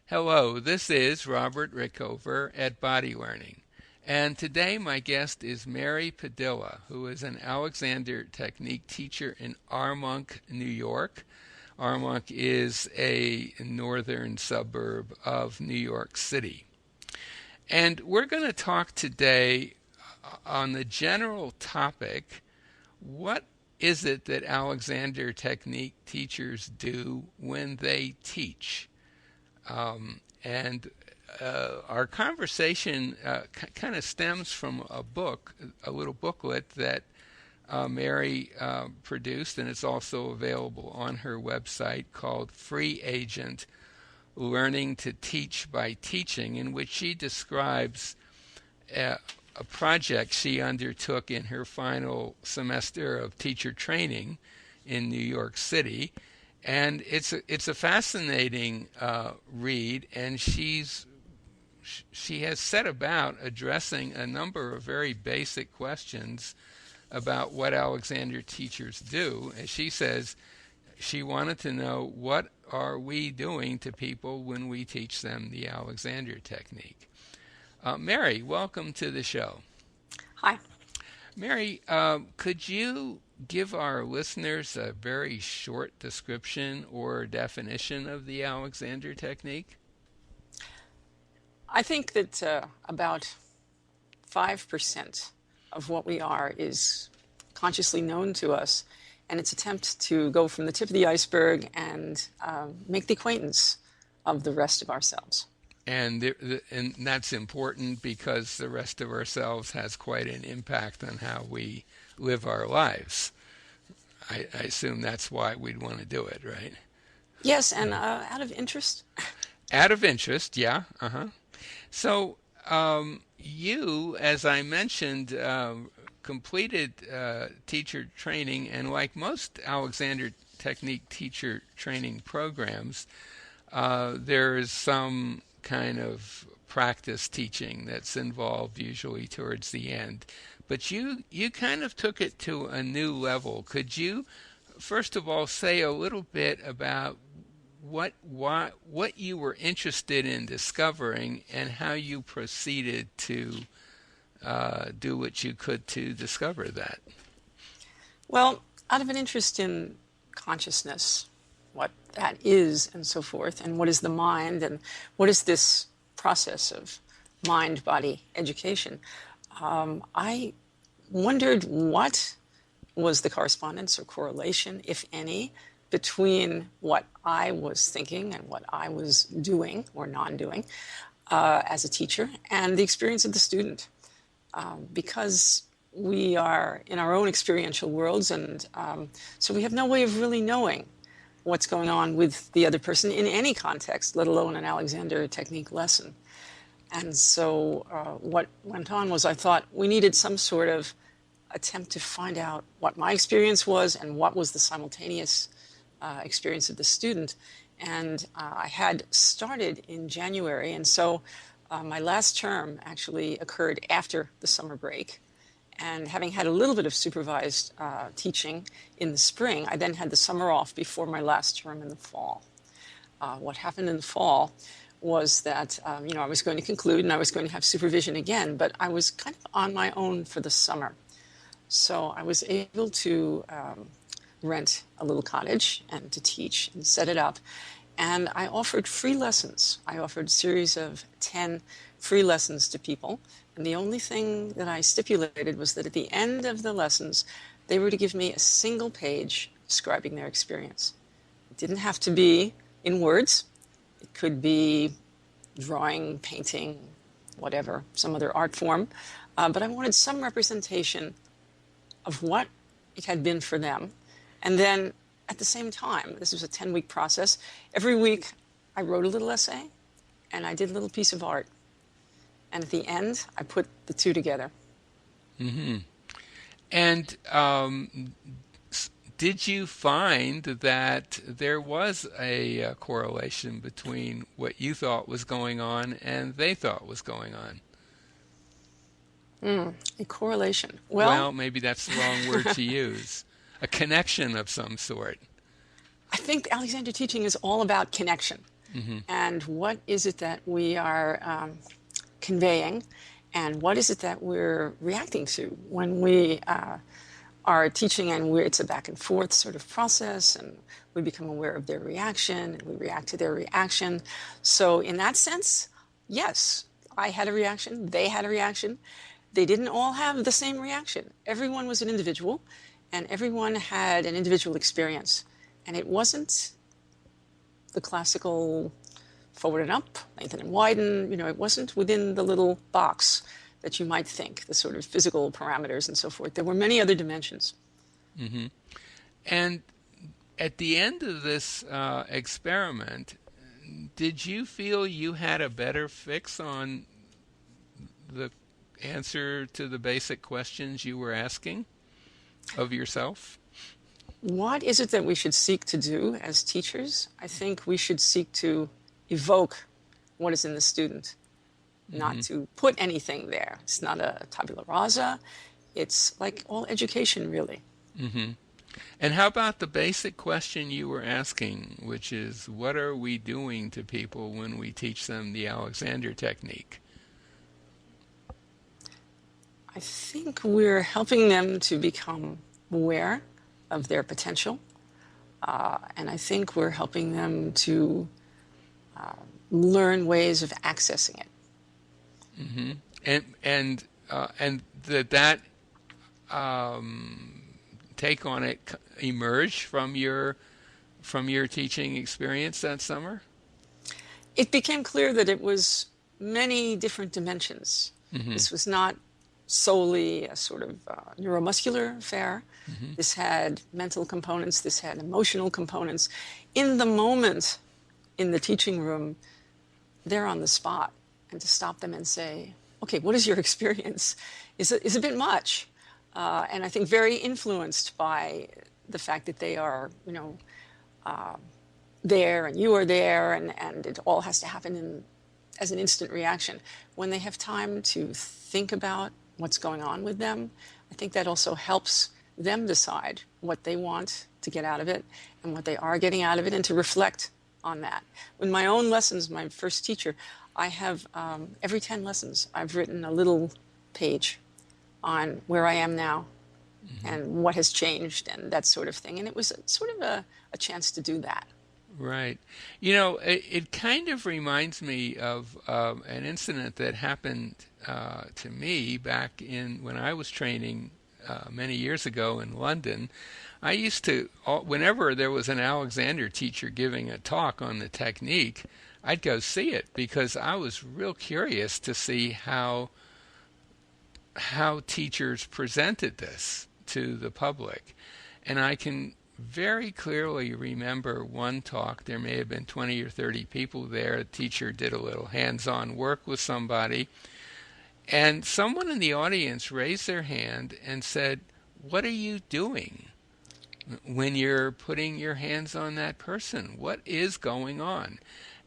Hello, this is Robert Rickover at Body Learning. And today my guest is Mary Padilla, who is an Alexander Technique teacher in Armonk, New York. Armonk is a northern suburb of New York City. And we're going to talk today on the general topic, what is it that Alexander Technique teachers do when they teach? And our conversation kind of stems from a book, a little booklet that Mary produced, and it's also available on her website called Free Agent Learning to Teach by Teaching, in which she describes a project she undertook in her final semester of teacher training in New York City. And it's a fascinating read, and she has set about addressing a number of very basic questions about what Alexander teachers do. And she says she wanted to know, what are we doing to people when we teach them the Alexander technique? Mary, welcome to the show. Hi. Mary, could you give our listeners a very short description or definition of the Alexander technique? I think that about 5% of what we are is consciously known to us, and its attempt to go from the tip of the iceberg and make the acquaintance of the rest of ourselves. And that's important because the rest of ourselves has quite an impact on how we live our lives. I assume that's why we'd want to do it, right? Yes, and out of interest. Out of interest, yeah. Uh-huh. So you, as I mentioned, completed teacher training, and like most Alexander Technique teacher training programs, there is some kind of practice teaching that's involved usually towards the end. But you kind of took it to a new level. Could you, first of all, say a little bit about what you were interested in discovering and how you proceeded to do what you could to discover that? Well, out of an interest in consciousness, what that is and so forth, and what is the mind, and what is this process of mind-body education, I wondered what was the correspondence or correlation, if any, between what I was thinking and what I was doing or non-doing as a teacher and the experience of the student. Because we are in our own experiential worlds, and so we have no way of really knowing what's going on with the other person in any context, let alone an Alexander Technique lesson. And so what went on was, I thought we needed some sort of attempt to find out what my experience was and what was the simultaneous experience of the student. And I had started in January, and so my last term actually occurred after the summer break. And having had a little bit of supervised teaching in the spring, I then had the summer off before my last term in the fall. What happened in the fall was that I was going to conclude and I was going to have supervision again, but I was kind of on my own for the summer. So I was able to rent a little cottage and to teach and set it up. And I offered free lessons. I offered a series of 10 free lessons to people. And the only thing that I stipulated was that at the end of the lessons, they were to give me a single page describing their experience. It didn't have to be in words. It could be drawing, painting, whatever, some other art form. But I wanted some representation of what it had been for them. And then at the same time, this was a 10-week process, every week I wrote a little essay and I did a little piece of art. And at the end, I put the two together. Mm-hmm. And did you find that there was a correlation between what you thought was going on and they thought was going on? A correlation. Well, maybe that's the wrong word to use. A connection of some sort. I think Alexander teaching is all about connection. and what is it that we are conveying, and what is it that we're reacting to when we are teaching, and it's a back and forth sort of process, and we become aware of their reaction and we react to their reaction. So in that sense, yes, I had a reaction, they had a reaction. They didn't all have the same reaction. Everyone was an individual, and everyone had an individual experience. And it wasn't the classical forward and up, lengthen and widen. It wasn't within the little box that you might think, the sort of physical parameters and so forth. There were many other dimensions. Mm-hmm. And at the end of this experiment, did you feel you had a better fix on the answer to the basic questions you were asking of yourself? What is it that we should seek to do as teachers? I think we should seek to evoke what is in the student, not to put anything there. It's not a tabula rasa. It's like all education, really. Mm-hmm. And how about the basic question you were asking, which is, what are we doing to people when we teach them the Alexander Technique? I think we're helping them to become aware of their potential. And I think we're helping them to learn ways of accessing it. Mm-hmm. And that take on it emerge from your teaching experience that summer? It became clear that it was many different dimensions. This was not solely a sort of neuromuscular affair. This had mental components. This had emotional components. In the moment, in the teaching room, they're on the spot. And to stop them and say, okay, what is your experience, is a bit much. And I think very influenced by the fact that they are, there and you are there, and it all has to happen as an instant reaction. When they have time to think about what's going on with them, I think that also helps them decide what they want to get out of it and what they are getting out of it, and to reflect on that. In my own lessons, my first teacher, I have, every 10 lessons, I've written a little page on where I am now and what has changed and that sort of thing. And it was sort of a chance to do that. Right. It kind of reminds me of an incident that happened to me back when I was training many years ago in London. I used to, whenever there was an Alexander teacher giving a talk on the technique, I'd go see it because I was real curious to see how teachers presented this to the public. And I can very clearly remember one talk. There may have been 20 or 30 people there. The teacher did a little hands-on work with somebody. And someone in the audience raised their hand and said, "What are you doing when you're putting your hands on that person? What is going on?"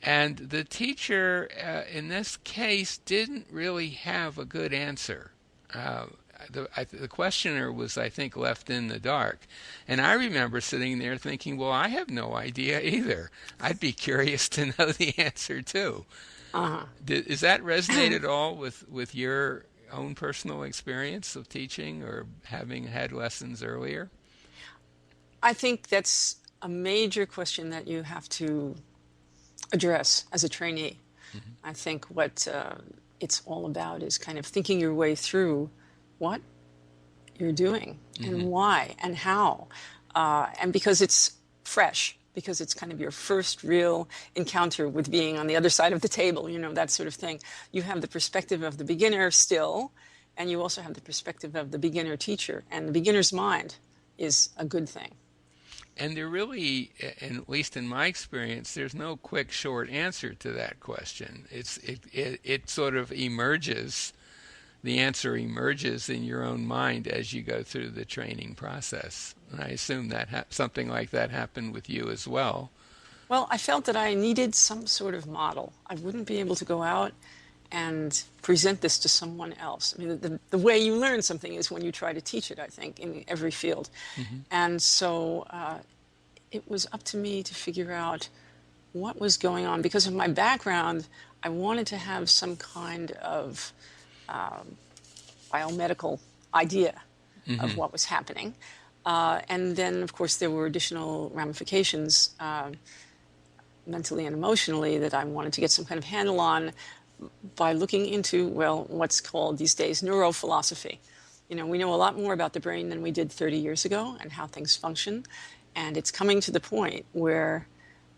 And the teacher, in this case, didn't really have a good answer. The questioner was, I think, left in the dark. And I remember sitting there thinking, well, I have no idea either. I'd be curious to know the answer, too. Does that resonate at all with your own personal experience of teaching or having had lessons earlier? I think that's a major question that you have to address as a trainee. I think what it's all about is kind of thinking your way through what you're doing and why and how. And because it's fresh, because it's kind of your first real encounter with being on the other side of the table, that sort of thing. You have the perspective of the beginner still, and you also have the perspective of the beginner teacher. And the beginner's mind is a good thing. And there really, at least in my experience, there's no quick, short answer to that question. It sort of emerges, the answer emerges in your own mind as you go through the training process. And I assume that something like that happened with you as well. Well, I felt that I needed some sort of model. I wouldn't be able to go out and present this to someone else. I mean, the way you learn something is when you try to teach it, I think, in every field. And so it was up to me to figure out what was going on. Because of my background, I wanted to have some kind of biomedical idea of what was happening. And then, of course, there were additional ramifications mentally and emotionally that I wanted to get some kind of handle on by looking into, well, what's called these days neurophilosophy. You know, we know a lot more about the brain than we did 30 years ago and how things function. And it's coming to the point where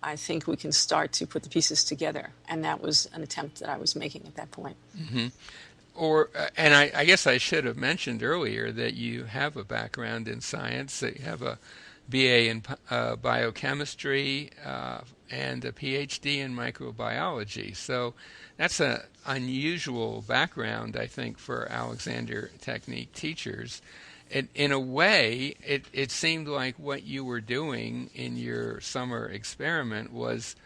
I think we can start to put the pieces together. And that was an attempt that I was making at that point. And I guess I should have mentioned earlier that you have a background in science, that you have a BA in biochemistry and a PhD in microbiology. So that's an unusual background, I think, for Alexander Technique teachers. In a way, it seemed like what you were doing in your summer experiment was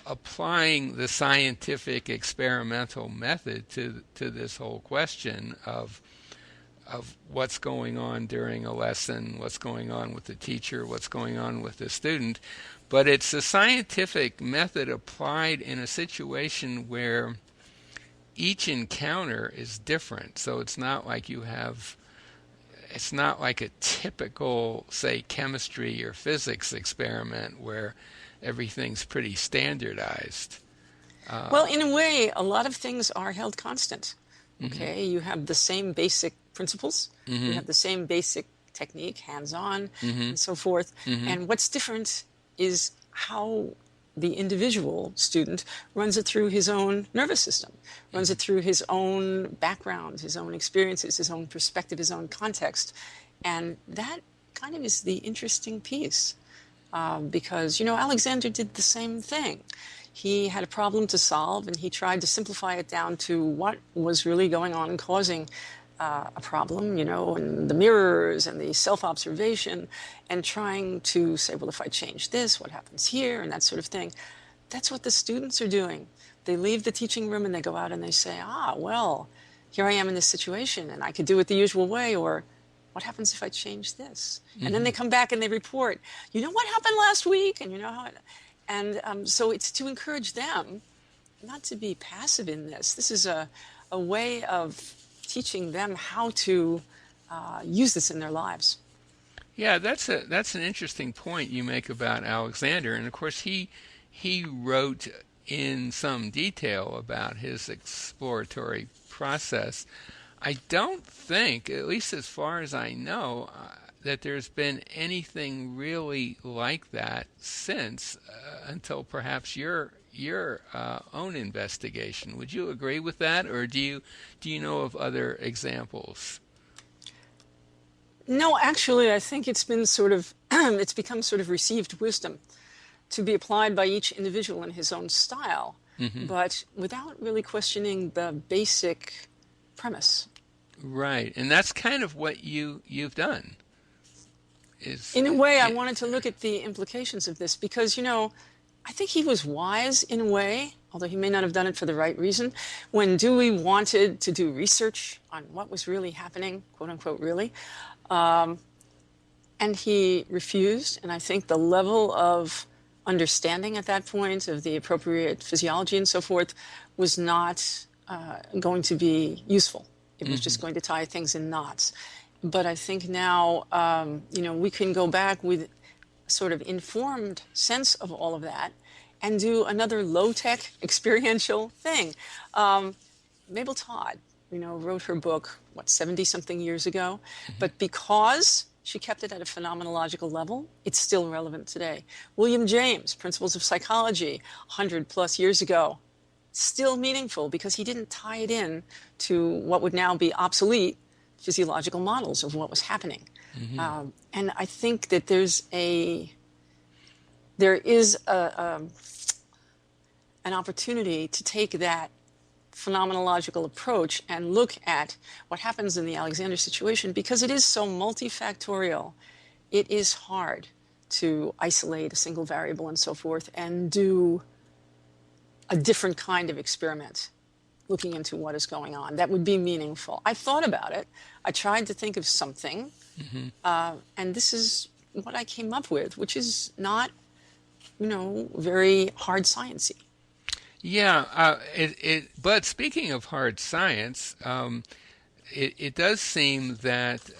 applying the scientific experimental method to this whole question of what's going on during a lesson, what's going on with the teacher, what's going on with the student. But it's a scientific method applied in a situation where each encounter is different. So it's not like it's not like a typical, say, chemistry or physics experiment where everything's pretty standardized. Well, in a way, a lot of things are held constant. Okay, you have the same basic principles, you have the same basic technique, hands-on, and so forth. And what's different is how the individual student runs it through his own nervous system, runs it through his own background, his own experiences, his own perspective, his own context. And that kind of is the interesting piece. Because, you know, Alexander did the same thing. He had a problem to solve, and he tried to simplify it down to what was really going on and causing a problem, you know, and the mirrors and the self-observation, and trying to say, well, if I change this, what happens here, and that sort of thing. That's what the students are doing. They leave the teaching room and they go out and they say, well, here I am in this situation, and I could do it the usual way, or what happens if I change this? And then they come back and they report, you know what happened last week? And you know how so it's to encourage them not to be passive in this. This is a way of teaching them how to use this in their lives. Yeah, that's an interesting point you make about Alexander. And of course, he wrote in some detail about his exploratory process. I don't think, at least as far as I know, that there's been anything really like that since, until perhaps your own investigation. Would you agree with that, or do you know of other examples? No, actually, I think it's been sort of it's become sort of received wisdom to be applied by each individual in his own style, but without really questioning the basic premise. Right, and that's kind of what you've done. In a way, I wanted to look at the implications of this because, you know, I think he was wise in a way, although he may not have done it for the right reason. When Dewey wanted to do research on what was really happening, quote unquote, really, and he refused. And I think the level of understanding at that point of the appropriate physiology and so forth was not going to be useful. It was just going to tie things in knots. But I think now, you know, we can go back with a sort of informed sense of all of that and do another low-tech experiential thing. Mabel Todd, you know, wrote her book, 70-something years ago? But because she kept it at a phenomenological level, it's still relevant today. William James, Principles of Psychology, 100-plus years ago, still meaningful because he didn't tie it in to what would now be obsolete physiological models of what was happening. And I think that there is an opportunity to take that phenomenological approach and look at what happens in the Alexander situation because it is so multifactorial. It is hard to isolate a single variable and so forth and do a different kind of experiment looking into what is going on. That would be meaningful. I thought about it. I tried to think of something, and this is what I came up with, which is not very hard sciencey. Yeah, but speaking of hard science, it does seem that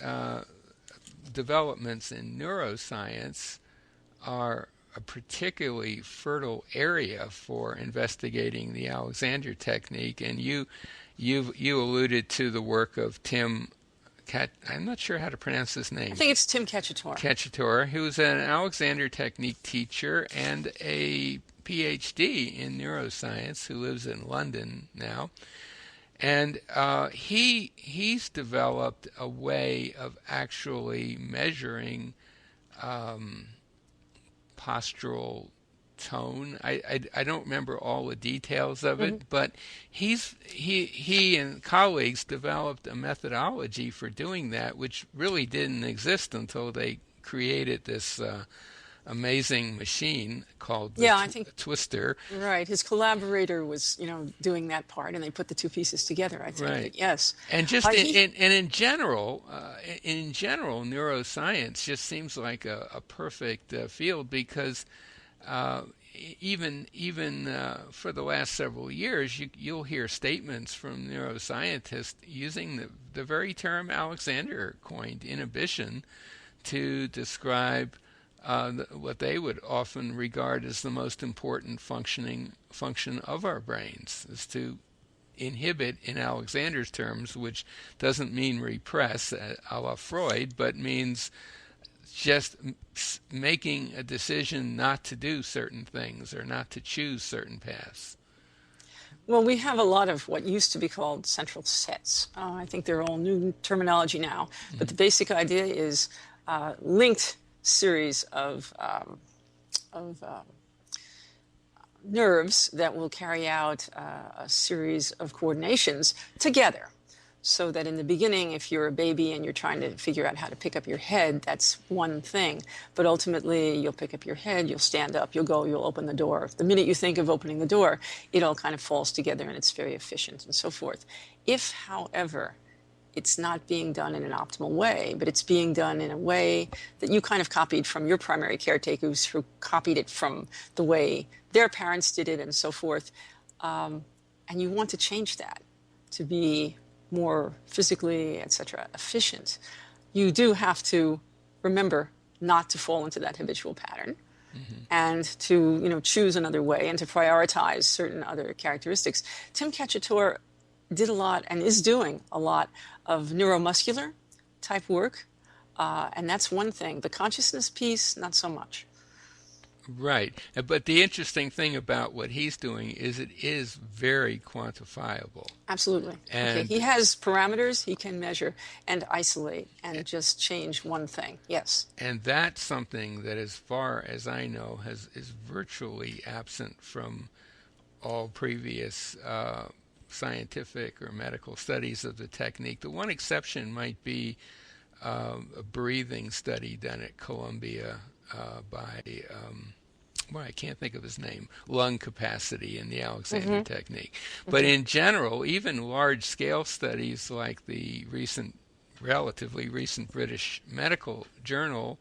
developments in neuroscience are a particularly fertile area for investigating the Alexander technique. And you alluded to the work of Tim I'm not sure how to pronounce his I name. think it's Tim Cacciatore. Cacciatore, who's an Alexander technique teacher and a PhD in neuroscience, who lives in London now. And he's developed a way of actually measuring postural tone. I don't remember all the details of it, but he and colleagues developed a methodology for doing that, which really didn't exist until they created this amazing machine called the I think Twister. right. His collaborator was, doing that part, and they put the two pieces together. I think. Right. Yes. And just in general, neuroscience just seems like a perfect field because even for the last several years, you'll hear statements from neuroscientists using the very term Alexander coined, inhibition, to describe what they would often regard as the most important function of our brains, is to inhibit in Alexander's terms, which doesn't mean repress a la Freud, but means just making a decision not to do certain things or not to choose certain paths. Well, we have a lot of what used to be called central sets. I think they're all new terminology now, but the basic idea is linked series of nerves that will carry out a series of coordinations together. So that in the beginning, if you're a baby and you're trying to figure out how to pick up your head, that's one thing. But ultimately, you'll pick up your head, you'll stand up, you'll go, you'll open the door. The minute you think of opening the door, it all kind of falls together and it's very efficient and so forth. If, however, it's not being done in an optimal way, but it's being done in a way that you kind of copied from your primary caretakers who copied it from the way their parents did it and so forth, and you want to change that to be more physically, etc., efficient, you do have to remember not to fall into that habitual pattern and to choose another way and to prioritize certain other characteristics. Tim Cacciatore did a lot and is doing a lot of neuromuscular type work, and that's one thing. The consciousness piece, not so much. Right. But the interesting thing about what he's doing is it is very quantifiable. Absolutely. And he has parameters he can measure and isolate and just change one thing. Yes. And that's something that, as far as I know, is virtually absent from all previous scientific or medical studies of the technique. The one exception might be a breathing study done at Columbia by, I can't think of his name, lung capacity in the Alexander technique. But in general, even large-scale studies like the relatively recent British Medical Journal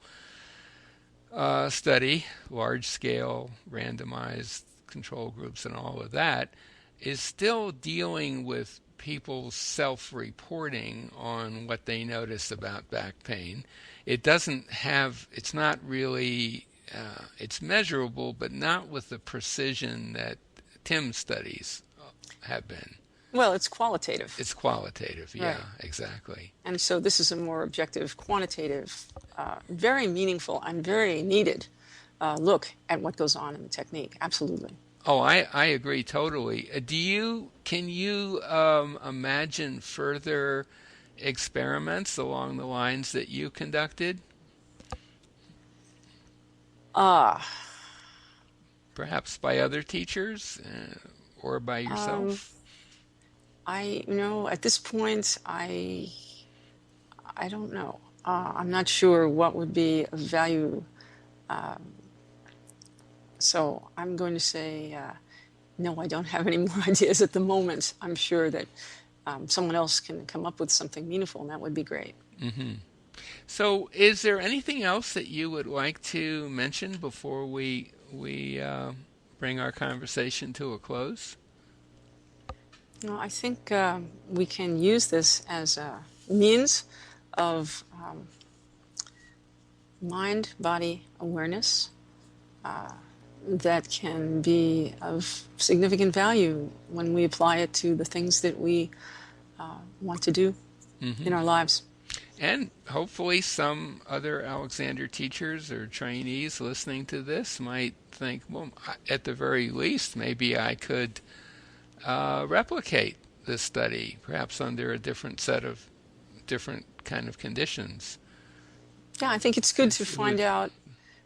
study, large-scale randomized control groups and all of that, is still dealing with people's self-reporting on what they notice about back pain. It's not really, it's measurable, but not with the precision that Tim's studies have been. Well, it's qualitative. It's qualitative, yeah, Right. exactly. And so this is a more objective, quantitative, very meaningful and very needed look at what goes on in the technique. Absolutely. Oh, I agree totally. Can you imagine further experiments along the lines that you conducted? Perhaps by other teachers or by yourself? At this point, I don't know. I'm not sure what would be of value. So I'm going to say, no, I don't have any more ideas at the moment. I'm sure that someone else can come up with something meaningful, and that would be great. So is there anything else that you would like to mention before we we bring our conversation to a close? No, I think we can use this as a means of mind-body awareness that can be of significant value when we apply it to the things that we want to do in our lives. And hopefully some other Alexander teachers or trainees listening to this might think, well, at the very least, maybe I could replicate this study, perhaps under a different set of different kind of conditions. Yeah, I think it's good to find out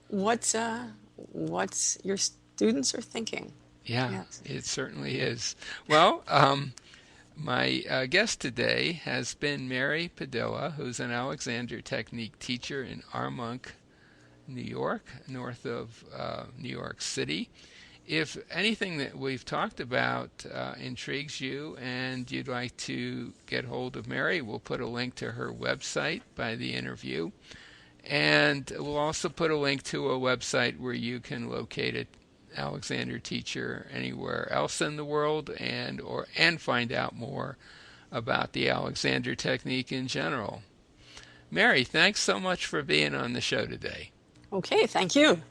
what your students are thinking. Yeah, Yes. it certainly is. Well, my guest today has been Mary Padilla, who's an Alexander Technique teacher in Armonk, New York, north of New York City. If anything that we've talked about intrigues you and you'd like to get hold of Mary, we'll put a link to her website by the interview. And we'll also put a link to a website where you can locate an Alexander teacher anywhere else in the world and find out more about the Alexander Technique in general. Mary, thanks so much for being on the show today. Okay, thank you.